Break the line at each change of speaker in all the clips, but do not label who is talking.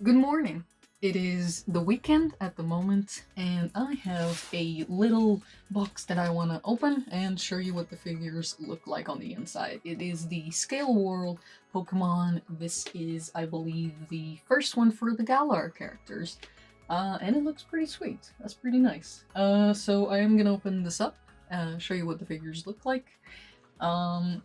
Good morning. It is the weekend at the moment, and I have a little box that I want to open and show you what the figures look like on the inside. It is the Scale World Pokemon. This is, I believe, the first one for the Galar characters, and it looks pretty sweet. That's pretty nice. So I am gonna open this up, show you what the figures look like.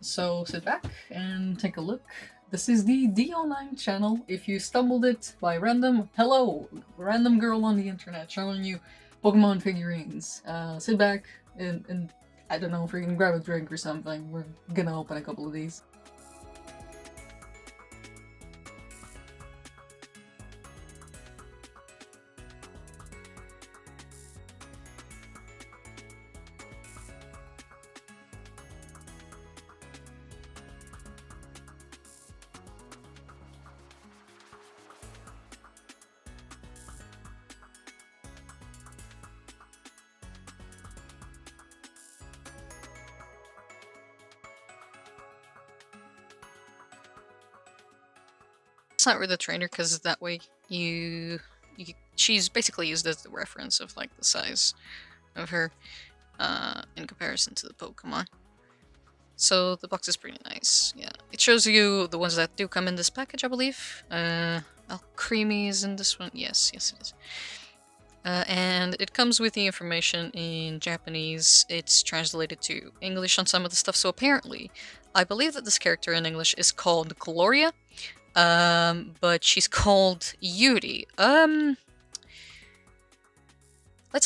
So sit back and take a look. This is the DO9 channel. If you stumbled it by random, hello, random girl on the internet showing you Pokemon figurines. Sit back and I don't know if you can grab a drink or something. We're gonna open a couple of these.
It's not really the trainer because that way she's basically used as the reference of like the size of her in comparison to the Pokemon. So the box is pretty nice. Yeah, it shows you the ones that do come in this package, I believe. Creamy is in this one. Yes, it is. And it comes with the information in Japanese. It's translated to English on some of the stuff. So apparently, I believe that this character in English is called Gloria. But she's called Yuri. Let's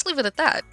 leave it at that.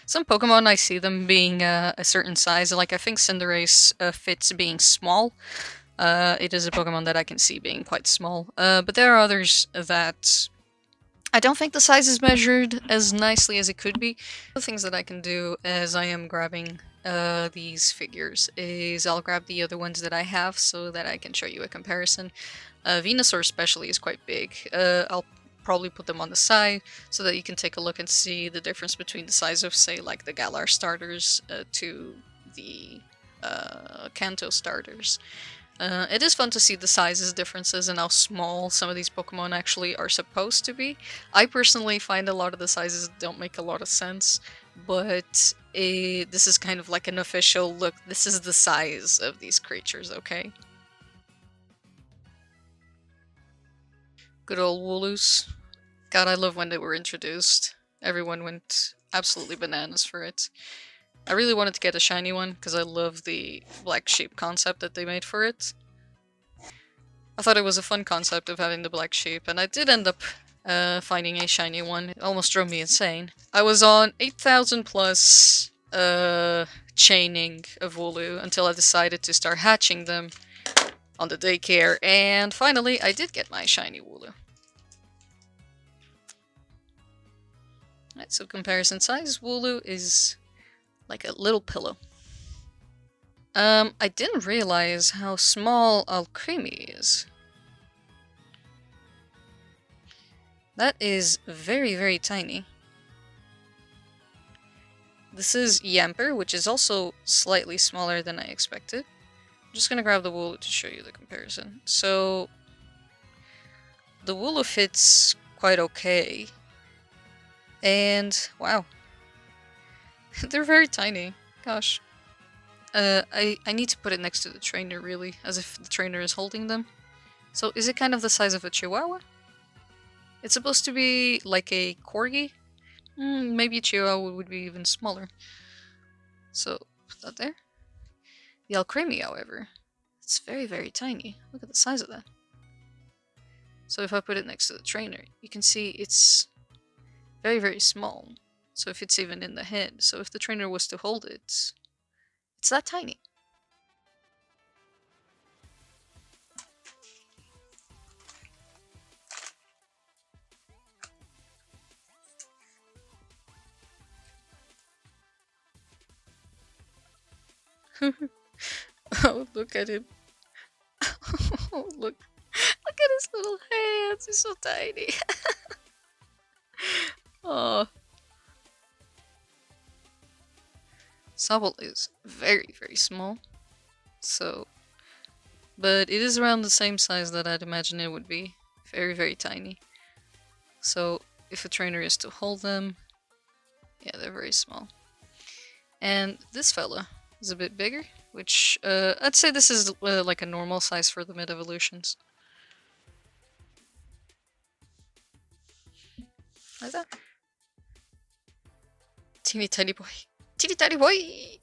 Some Pokemon, I see them being a certain size. Like, I think Cinderace fits being small. It is a Pokemon that I can see being quite small. But there are others that I don't think the size is measured as nicely as it could be. The things that I can do as I am grabbing these figures is I'll grab the other ones that I have so that I can show you a comparison. Venusaur especially is quite big. I'll probably put them on the side so that you can take a look and see the difference between the size of, say, like the Galar starters to the Kanto starters. It is fun to see the sizes differences and how small some of these Pokemon actually are supposed to be. I personally find a lot of the sizes don't make a lot of sense, but this is kind of like an official look. This is the size of these creatures, okay? Good old Wooloos. God, I love when they were introduced. Everyone went absolutely bananas for it. I really wanted to get a shiny one because I love the black sheep concept that they made for it. I thought it was a fun concept of having the black sheep, and I did end up finding a shiny one. It almost drove me insane. I was on 8,000 plus chaining of Wooloo until I decided to start hatching them on the daycare, and finally I did get my shiny Wooloo. Alright, so comparison size, Wooloo is like a little pillow. I didn't realize how small Alcremie is. That is very, very tiny. This is Yamper, which is also slightly smaller than I expected. I'm just gonna grab the Wooloo to show you the comparison. So, the Wooloo fits quite okay. And, wow. They're very tiny. Gosh. I need to put it next to the trainer, really, as if the trainer is holding them. So, is it kind of the size of a Chihuahua? It's supposed to be like a Corgi? Maybe a Chihuahua would be even smaller. So, put that there. The Alcremie, however, it's very, very tiny. Look at the size of that. So if I put it next to the trainer, you can see it's very, very small. So if it's even in the head, so if the trainer was to hold it, it's that tiny. Oh, look at him. Oh, look at his little hands. He's so tiny. Oh. Sobble is very, very small. So, but it is around the same size that I'd imagine it would be. Very, very tiny. So, if a trainer is to hold them, yeah, they're very small. And this fella is a bit bigger, which I'd say this is like a normal size for the mid-evolutions. Like that. Teeny tiny boy. Teeny tiny boy!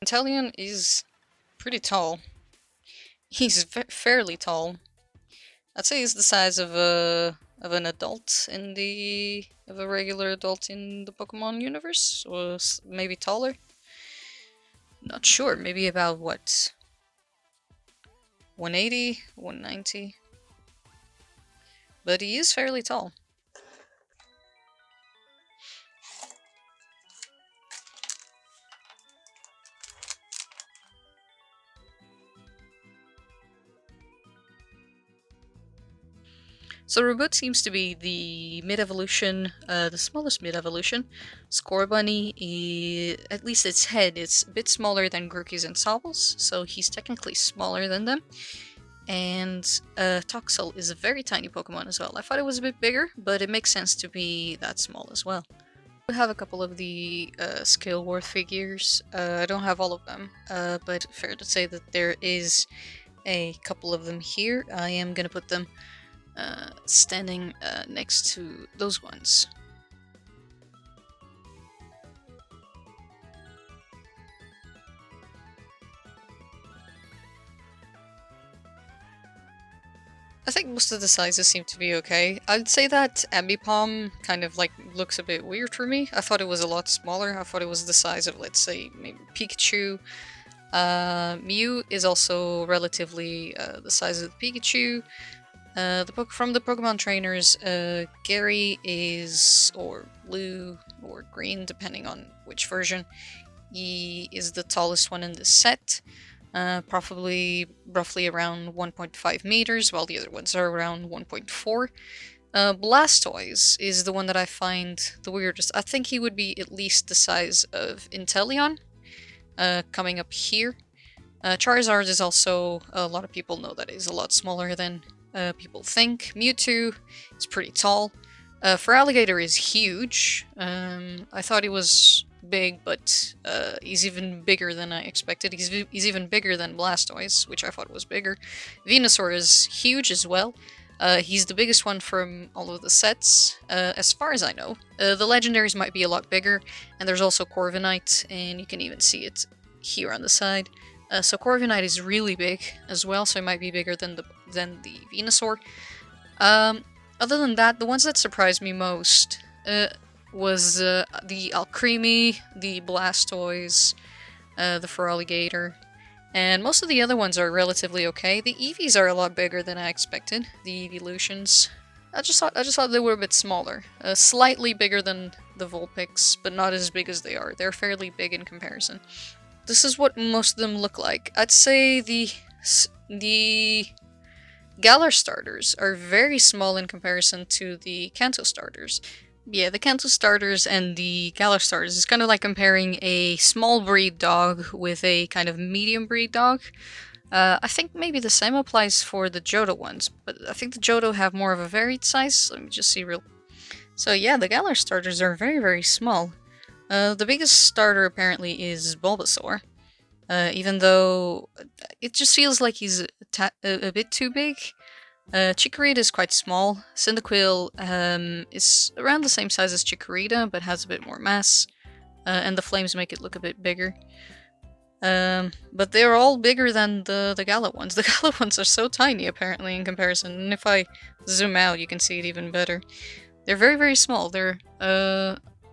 Inteleon is pretty tall. He's fairly tall. I'd say he's the size of an adult in of a regular adult in the Pokemon universe, or maybe taller. Not sure. Maybe about what, 180, 190. But he is fairly tall. So Robot seems to be the mid-evolution, the smallest mid-evolution. Scorbunny, at least its head, is a bit smaller than Grookey's and Sobbles, so he's technically smaller than them. And Toxel is a very tiny Pokemon as well. I thought it was a bit bigger, but it makes sense to be that small as well. I have a couple of the Scale World figures. I don't have all of them, but fair to say that there is a couple of them here. I am gonna put them standing next to those ones. I think most of the sizes seem to be okay. I'd say that Ambipom kind of like looks a bit weird for me. I thought it was a lot smaller. I thought it was the size of, let's say, maybe Pikachu. Mew is also relatively the size of the Pikachu. From the Pokemon trainers, Gary is, or blue, or green, depending on which version. He is the tallest one in the set. Probably roughly around 1.5 meters, while the other ones are around 1.4. Blastoise is the one that I find the weirdest. I think he would be at least the size of Inteleon, coming up here. Charizard is also, a lot of people know that is a lot smaller than people think. Mewtwo is pretty tall. Feraligatr is huge. I thought he was big, but he's even bigger than I expected. He's even bigger than Blastoise, which I thought was bigger. Venusaur is huge as well. He's the biggest one from all of the sets, as far as I know. The legendaries might be a lot bigger, and there's also Corviknight, and you can even see it here on the side. So Corviknight is really big as well, so it might be bigger than the Venusaur. Other than that, the ones that surprised me most was the Alcremie, the Blastoise, the Feraligatr, and most of the other ones are relatively okay. The Eevees are a lot bigger than I expected. The Eeveelutions. I just thought they were a bit smaller, slightly bigger than the Vulpix, but not as big as they are. They're fairly big in comparison. This is what most of them look like. I'd say the The Galar starters are very small in comparison to the Kanto starters. Yeah, the Kanto starters and the Galar starters is kind of like comparing a small breed dog with a kind of medium breed dog. I think maybe the same applies for the Johto ones, but I think the Johto have more of a varied size. Let me just see real. So yeah, the Galar starters are very, very small. The biggest starter apparently is Bulbasaur, even though it just feels like he's a bit too big. Chikorita is quite small. Cyndaquil is around the same size as Chikorita, but has a bit more mass, and the flames make it look a bit bigger. But they're all bigger than the Galar ones. The Galar ones are so tiny, apparently, in comparison, and if I zoom out, you can see it even better. They're very, very small. They're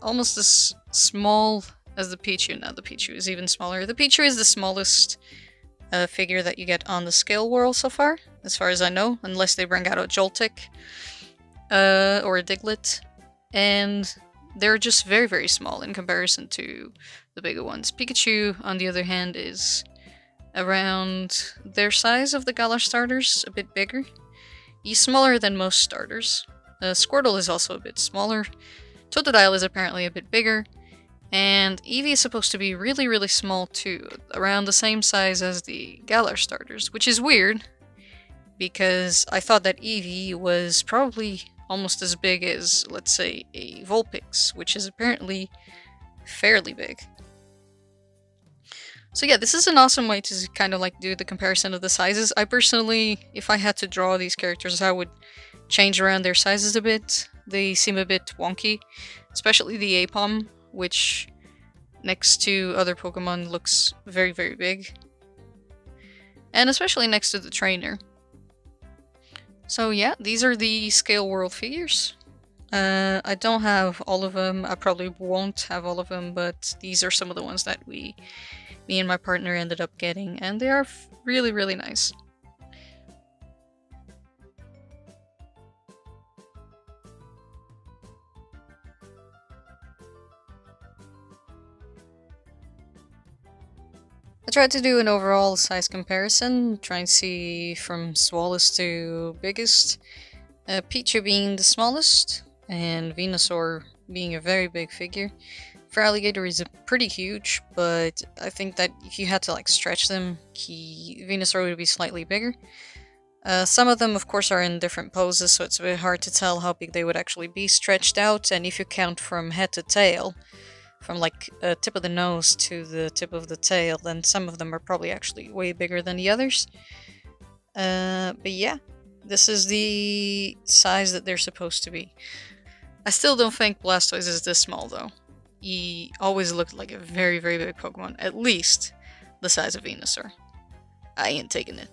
almost as small as the Pichu. Now the Pichu is even smaller. The Pichu is the smallest figure that you get on the Scale World so far as I know, unless they bring out a Joltik or a Diglett, and they're just very, very small in comparison to the bigger ones. Pikachu, on the other hand, is around their size of the Galar starters, a bit bigger. He's smaller than most starters. Squirtle is also a bit smaller. Totodile is apparently a bit bigger. And Eevee is supposed to be really, really small too, around the same size as the Galar starters, which is weird, because I thought that Eevee was probably almost as big as, let's say, a Vulpix, which is apparently fairly big. So yeah, this is an awesome way to kind of like do the comparison of the sizes. I personally, if I had to draw these characters, I would change around their sizes a bit. They seem a bit wonky, especially the Apom, which next to other Pokemon looks very, very big. And especially next to the trainer. So yeah, these are the Scale World figures. I don't have all of them, I probably won't have all of them, but these are some of the ones that me and my partner ended up getting, and they are really, really nice. I tried to do an overall size comparison, trying to see from smallest to biggest. Pichu being the smallest, and Venusaur being a very big figure. Feraligatr is pretty huge, but I think that if you had to like stretch them, Venusaur would be slightly bigger. Some of them, of course, are in different poses, so it's a bit hard to tell how big they would actually be stretched out, and if you count from head to tail, from like tip of the nose to the tip of the tail, then some of them are probably actually way bigger than the others. But yeah, this is the size that they're supposed to be. I still don't think Blastoise is this small though. He always looked like a very, very big Pokemon, at least the size of Venusaur. I ain't taking it.